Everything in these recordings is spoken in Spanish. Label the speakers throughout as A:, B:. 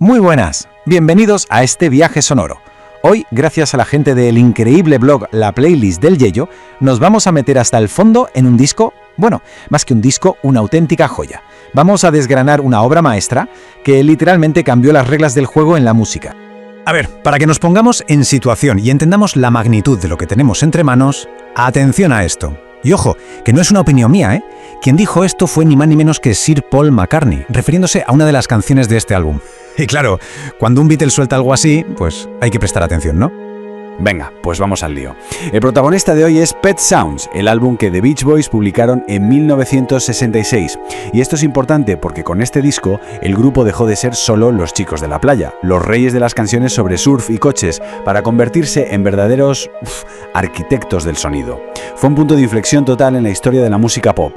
A: Muy buenas, bienvenidos a este viaje sonoro. Hoy, gracias a la gente del increíble blog La Playlist del Yello, nos vamos a meter hasta el fondo en un disco, bueno, más que un disco, una auténtica joya. Vamos a desgranar una obra maestra que literalmente cambió las reglas del juego en la música. A ver, para que nos pongamos en situación y entendamos la magnitud de lo que tenemos entre manos, atención a esto. Y ojo, que no es una opinión mía, ¿eh? Quien dijo esto fue ni más ni menos que Sir Paul McCartney, refiriéndose a una de las canciones de este álbum. Y claro, cuando un Beatle suelta algo así, pues hay que prestar atención, ¿no?
B: Venga, pues vamos al lío. El protagonista de hoy es Pet Sounds, el álbum que The Beach Boys publicaron en 1966. Y esto es importante porque con este disco el grupo dejó de ser solo los chicos de la playa, los reyes de las canciones sobre surf y coches, para convertirse en verdaderos arquitectos del sonido. Fue un punto de inflexión total en la historia de la música pop.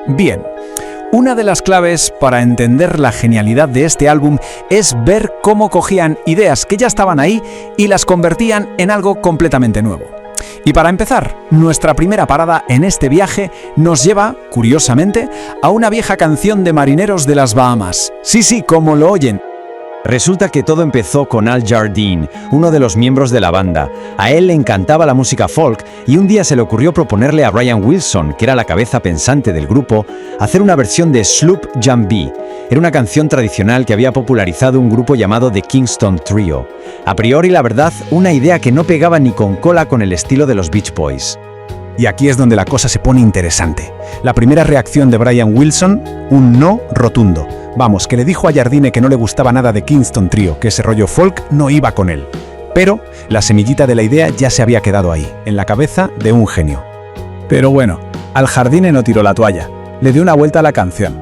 A: Bien. Una de las claves para entender la genialidad de este álbum es ver cómo cogían ideas que ya estaban ahí y las convertían en algo completamente nuevo. Y para empezar, nuestra primera parada en este viaje nos lleva, curiosamente, a una vieja canción de marineros de las Bahamas. Sí, como lo oyen.
C: Resulta que todo empezó con Al Jardine, uno de los miembros de la banda. A él le encantaba la música folk y un día se le ocurrió proponerle a Brian Wilson, que era la cabeza pensante del grupo, hacer una versión de Sloop John B. Era una canción tradicional que había popularizado un grupo llamado The Kingston Trio. A priori, la verdad, una idea que no pegaba ni con cola con el estilo de los Beach Boys.
A: Y aquí es donde la cosa se pone interesante. La primera reacción de Brian Wilson, un no rotundo. Vamos, que le dijo a Jardine que no le gustaba nada de Kingston Trio, que ese rollo folk no iba con él. Pero la semillita de la idea ya se había quedado ahí, en la cabeza de un genio.
D: Pero bueno, Al Jardine no tiró la toalla, le dio una vuelta a la canción.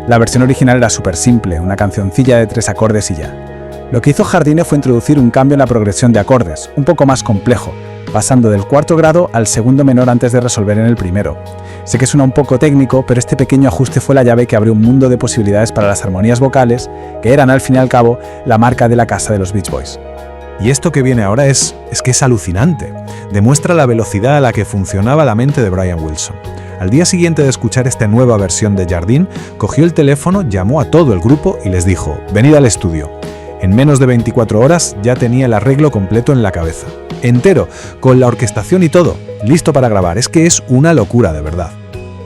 D: La versión original era súper simple, una cancioncilla de 3 acordes y ya. Lo que hizo Jardine fue introducir un cambio en la progresión de acordes, un poco más complejo, pasando del cuarto grado al segundo menor antes de resolver en el primero. Sé que suena un poco técnico, pero este pequeño ajuste fue la llave que abrió un mundo de posibilidades para las armonías vocales, que eran al fin y al cabo la marca de la casa de los Beach Boys.
E: Y esto que viene ahora es que es alucinante. Demuestra la velocidad a la que funcionaba la mente de Brian Wilson. Al día siguiente de escuchar esta nueva versión de Jardine, cogió el teléfono, llamó a todo el grupo y les dijo: «Venid al estudio». En menos de 24 horas ya tenía el arreglo completo en la cabeza. Entero, con la orquestación y todo, listo para grabar. Es que es una locura, de verdad.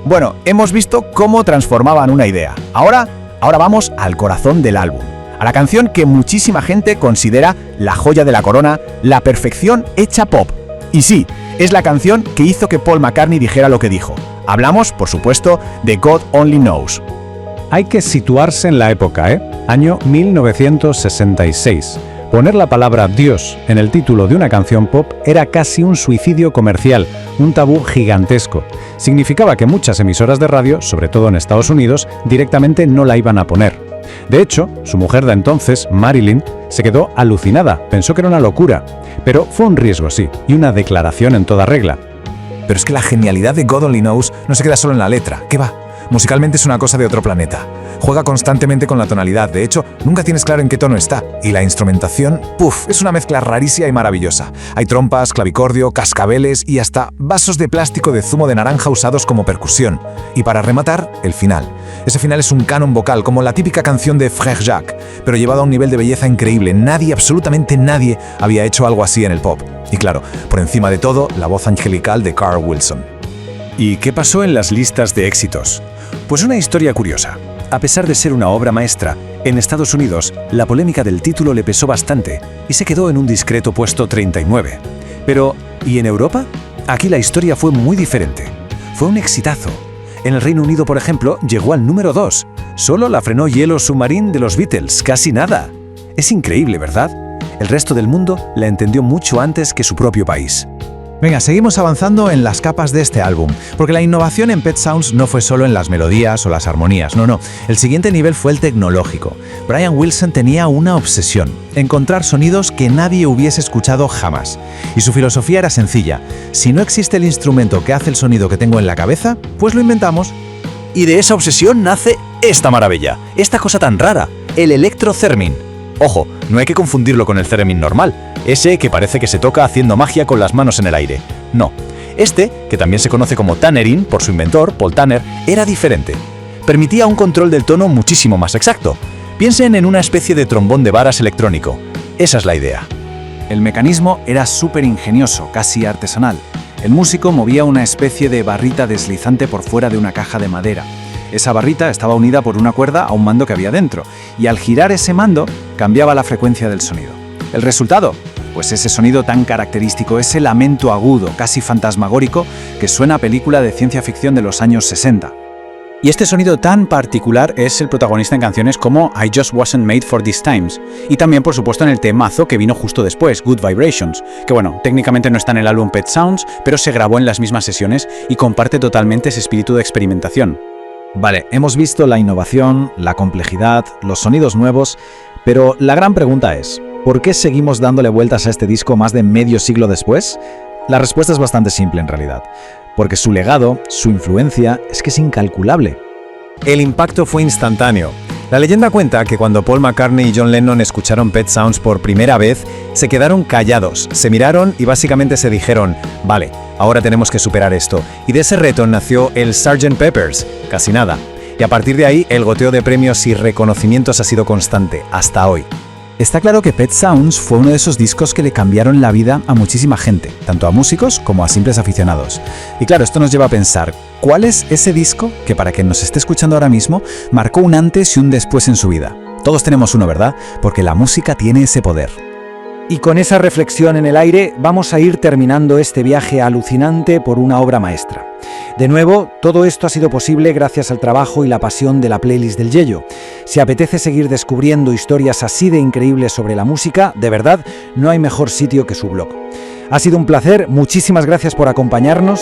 A: Bueno, hemos visto cómo transformaban una idea. Ahora vamos al corazón del álbum. A la canción que muchísima gente considera la joya de la corona, la perfección hecha pop. Y sí, es la canción que hizo que Paul McCartney dijera lo que dijo. Hablamos, por supuesto, de God Only Knows.
F: Hay que situarse en la época, Año 1966. Poner la palabra Dios en el título de una canción pop era casi un suicidio comercial, un tabú gigantesco. Significaba que muchas emisoras de radio, sobre todo en Estados Unidos, directamente no la iban a poner. De hecho, su mujer de entonces, Marilyn, se quedó alucinada, pensó que era una locura. Pero fue un riesgo, sí, y una declaración en toda regla.
G: Pero es que la genialidad de God Only Knows no se queda solo en la letra, ¿qué va? Musicalmente es una cosa de otro planeta. Juega constantemente con la tonalidad, de hecho, nunca tienes claro en qué tono está. Y la instrumentación, es una mezcla rarísima y maravillosa. Hay trompas, clavicordio, cascabeles y hasta vasos de plástico de zumo de naranja usados como percusión. Y para rematar, el final. Ese final es un canon vocal, como la típica canción de Frère Jacques, pero llevado a un nivel de belleza increíble. Nadie, absolutamente nadie, había hecho algo así en el pop. Y claro, por encima de todo, la voz angelical de Carl Wilson.
B: ¿Y qué pasó en las listas de éxitos? Pues una historia curiosa. A pesar de ser una obra maestra, en Estados Unidos la polémica del título le pesó bastante y se quedó en un discreto puesto 39. Pero, ¿y en Europa? Aquí la historia fue muy diferente. Fue un exitazo. En el Reino Unido, por ejemplo, llegó al número 2. Solo la frenó Yellow Submarine de los Beatles, casi nada. Es increíble, ¿verdad? El resto del mundo la entendió mucho antes que su propio país.
E: Venga, seguimos avanzando en las capas de este álbum, porque la innovación en Pet Sounds no fue solo en las melodías o las armonías, no. El siguiente nivel fue el tecnológico. Brian Wilson tenía una obsesión: encontrar sonidos que nadie hubiese escuchado jamás. Y su filosofía era sencilla: si no existe el instrumento que hace el sonido que tengo en la cabeza, pues lo inventamos.
B: Y de esa obsesión nace esta maravilla, esta cosa tan rara, el Electro Theremin. Ojo, no hay que confundirlo con el theremin normal, ese que parece que se toca haciendo magia con las manos en el aire. No, este, que también se conoce como Tannerin por su inventor, Paul Tanner, era diferente. Permitía un control del tono muchísimo más exacto, Piensen en una especie de trombón de varas electrónico. Esa es la idea.
A: El mecanismo era súper ingenioso, casi artesanal. El músico movía una especie de barrita deslizante por fuera de una caja de madera. Esa barrita estaba unida por una cuerda a un mando que había dentro, y al girar ese mando cambiaba la frecuencia del sonido. ¿El resultado? Pues ese sonido tan característico, ese lamento agudo, casi fantasmagórico, que suena a película de ciencia ficción de los años 60.
D: Y este sonido tan particular es el protagonista en canciones como I Just Wasn't Made for These Times, y también por supuesto en el temazo que vino justo después, Good Vibrations, que bueno, técnicamente no está en el álbum Pet Sounds, pero se grabó en las mismas sesiones y comparte totalmente ese espíritu de experimentación.
C: Vale, hemos visto la innovación, la complejidad, los sonidos nuevos, pero la gran pregunta es, ¿por qué seguimos dándole vueltas a este disco más de medio siglo después? La respuesta es bastante simple en realidad. Porque su legado, su influencia, es que es incalculable.
B: El impacto fue instantáneo. La leyenda cuenta que cuando Paul McCartney y John Lennon escucharon Pet Sounds por primera vez, se quedaron callados, se miraron y básicamente se dijeron, vale, ahora tenemos que superar esto. Y de ese reto nació el Sgt. Pepper's, casi nada. Y a partir de ahí, el goteo de premios y reconocimientos ha sido constante, hasta hoy.
D: Está claro que Pet Sounds fue uno de esos discos que le cambiaron la vida a muchísima gente, tanto a músicos como a simples aficionados. Y claro, esto nos lleva a pensar, ¿cuál es ese disco que para quien nos esté escuchando ahora mismo marcó un antes y un después en su vida? Todos tenemos uno, ¿verdad? Porque la música tiene ese poder.
H: Y con esa reflexión en el aire, vamos a ir terminando este viaje alucinante por una obra maestra. De nuevo, todo esto ha sido posible gracias al trabajo y la pasión de la playlist del Yello. Si apetece seguir descubriendo historias así de increíbles sobre la música, de verdad, no hay mejor sitio que su blog. Ha sido un placer, muchísimas gracias por acompañarnos.